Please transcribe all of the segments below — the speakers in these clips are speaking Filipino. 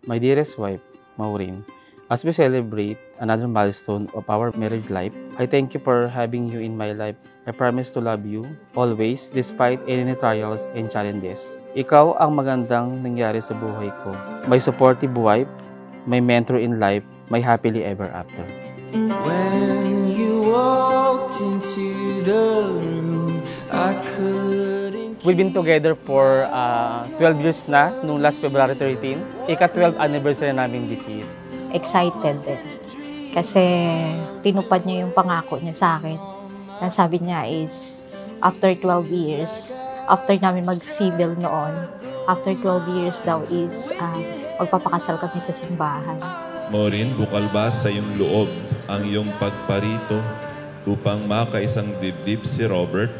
My dearest wife, Maureen, as we celebrate another milestone of our married life, I thank you for having you in my life. I promise to love you always despite any trials and challenges. Ikaw ang magandang nangyari sa buhay ko. My supportive wife, my mentor in life, my happily ever after. When you walked into the room, I couldn't. We've been together for 12 years na, nung last February 13. Ika-12 anniversary namin this year. Excited eh. Kasi tinupad niya yung pangako niya sa akin. Na sabi niya is, after 12 years, after namin mag-civil noon, after 12 years daw is magpapakasal kami sa simbahan. Maureen, bukal ba sa iyong loob ang iyong pagparito upang makaisang dibdib si Robert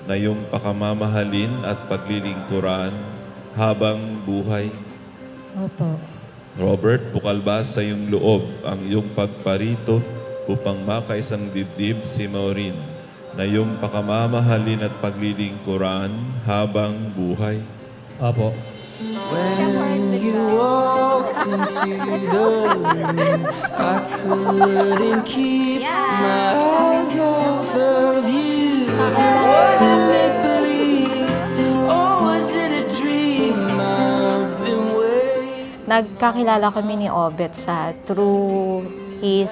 na iyong pakamamahalin at paglilingkuran habang buhay? Opo. Robert, bukal ba sa iyong loob ang iyong pagparito upang makaisang dibdib si Maureen na iyong pakamamahalin at paglilingkuran habang buhay? Opo. When you walked into the room, I couldn't keep my eyes off of you. Was it make-believe or was it a dream I've been waiting? Nagkakilala kami ni Obet through his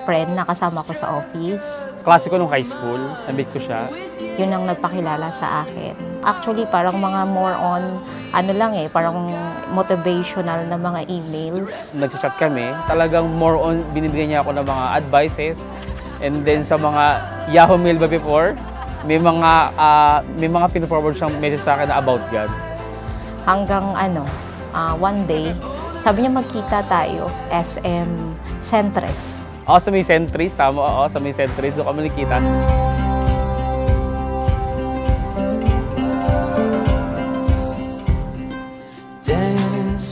friend na kasama ko sa office. Klase ko nung high school, na-meet ko siya. Yun ang nagpakilala sa akin. Actually, parang mga more on, parang motivational na mga emails. Nag-chat kami, talagang more on, binibigyan niya ako ng mga advices. And then sa mga Yahoo Mail ba before, may mga pinaforward siyang message sa akin na about God. Hanggang one day, sabi niya magkita tayo, SM Centres. Oo, sa may Centris, tama. Oo, sa may Centris, doon kami nakita.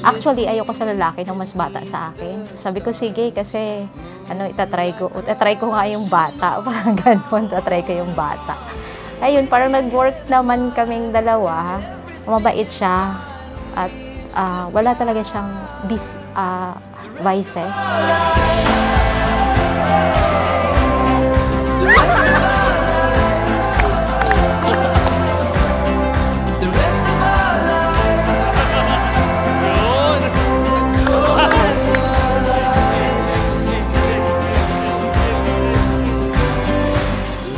Actually, ayoko sa lalaki na mas bata sa akin. Sabi ko, sige, kasi itatry ko nga yung bata. Parang ganun, itatry ko yung bata. Ayun, parang nag-work naman kaming dalawa. Mabait siya. At wala talaga siyang vices.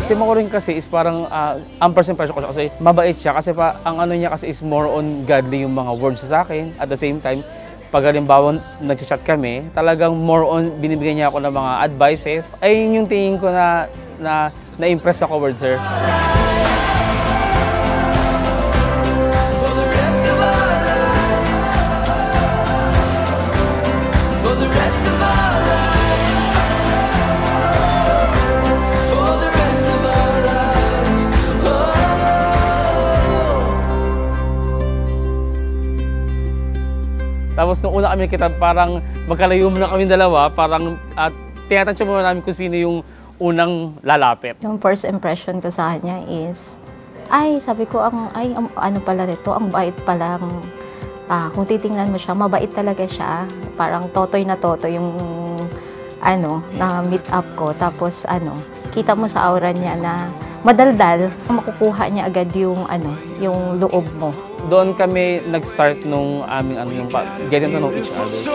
Si Maureen kasi is parang ang first impression ko siya kasi mabait siya kasi ang ano niya kasi is more on godly yung mga words sa akin. At the same time, pag halimbawa nag-chat kami, talagang more on binibigyan niya ako ng mga advices. Ayun yung tingin ko na-impress ako with her. Tapos nung una kami kita, parang magkalayo muna kami dalawa, parang tinatansya muna namin kung sino yung unang lalapit. Yung first impression ko sa kanya is, sabi ko, ano pala nito, ang bait pala. Kung titingnan mo siya, mabait talaga siya. Parang totoy na totoy yung na meet up ko. Tapos kita mo sa aura niya na madaldal, makukuha niya agad yung loob mo. Doon kami nag-start nung aming yung getting to know each other.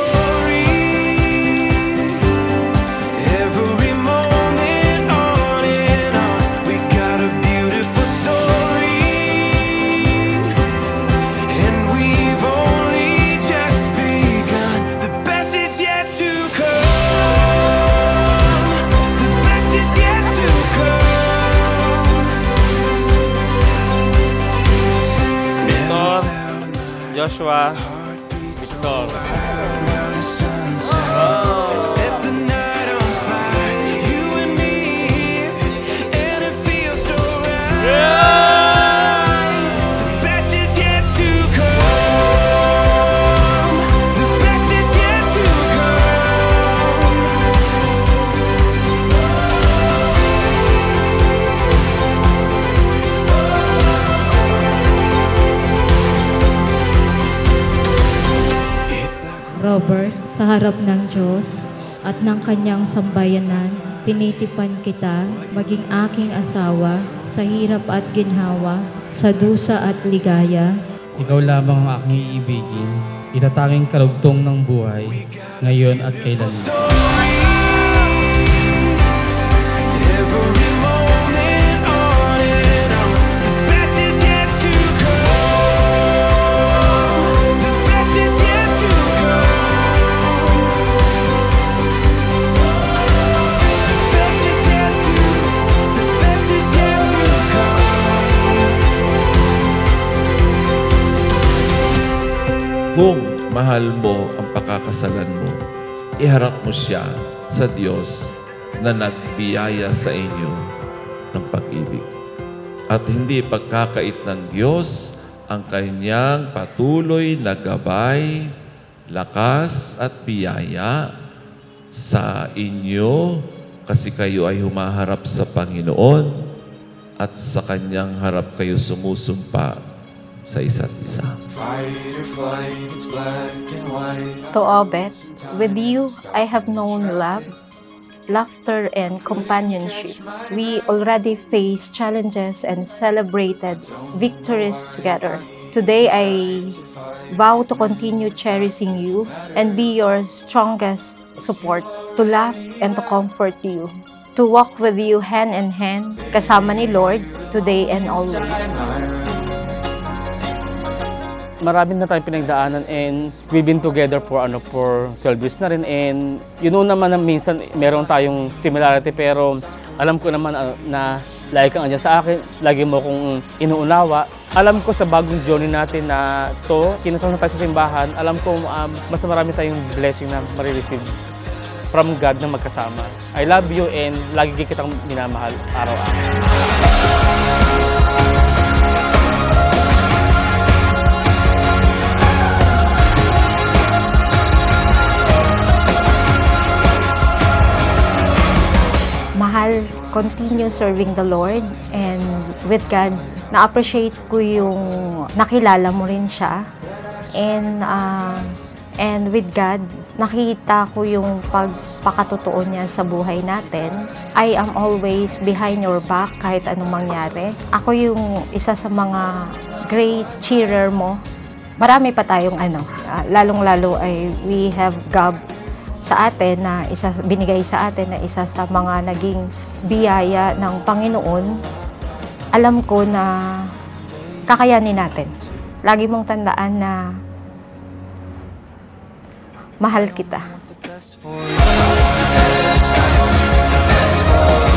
Joshua, Victor. Lord, sa harap ng Diyos at ng kanyang sambayanan, tinitipan kita, maging aking asawa, sa hirap at ginhawa, sa dusa at ligaya. Ikaw lamang ang aking iibigin, itatanging karugtong ng buhay, ngayon at kailanman. Every moment on and on. The best is yet to come. The best is yet to come. The best is yet to. The best is yet to come. Kung mahal mo ang pakakasalan mo, iharap mo siya sa Diyos na nagbiyaya sa inyo ng pag-ibig. At hindi pagkakait ng Diyos ang kanyang patuloy na gabay, lakas at biyaya sa inyo kasi kayo ay humaharap sa Panginoon at sa kanyang harap kayo sumusumpa sa isa't isa. Fight or flight, it's black and white. To Obet, with you I have known love, laughter, and companionship. We already faced challenges and celebrated victories together. Today, I vow to continue cherishing you and be your strongest support, to laugh and to comfort you, to walk with you hand in hand, kasama ni Lord, today and always. Marami na tayong pinagdaanan and we've been together for 12 years na rin, and naman na minsan meron tayong similarity, pero alam ko naman na lagi kang andyan sa akin, lagi mo kong inuunawa. Alam ko sa bagong journey natin na kinasama na tayo sa simbahan, alam ko mas marami tayong blessing na marireceive from God na magkasama. I love you and lagi kitang minamahal araw-araw. Mahal, continue serving the Lord, and with God, na-appreciate ko yung nakilala mo rin siya. And with God, nakita ko yung pagpakatotoo niya sa buhay natin. I am always behind your back kahit anong mangyari. Ako yung isa sa mga great cheerer mo. Marami pa tayong lalong-lalo ay we have God sa atin na binigay sa atin na isa sa mga naging biyaya ng Panginoon. Alam ko na kakayanin natin. Lagi mong tandaan na mahal kita. The best for you. Yes, I want the best for you.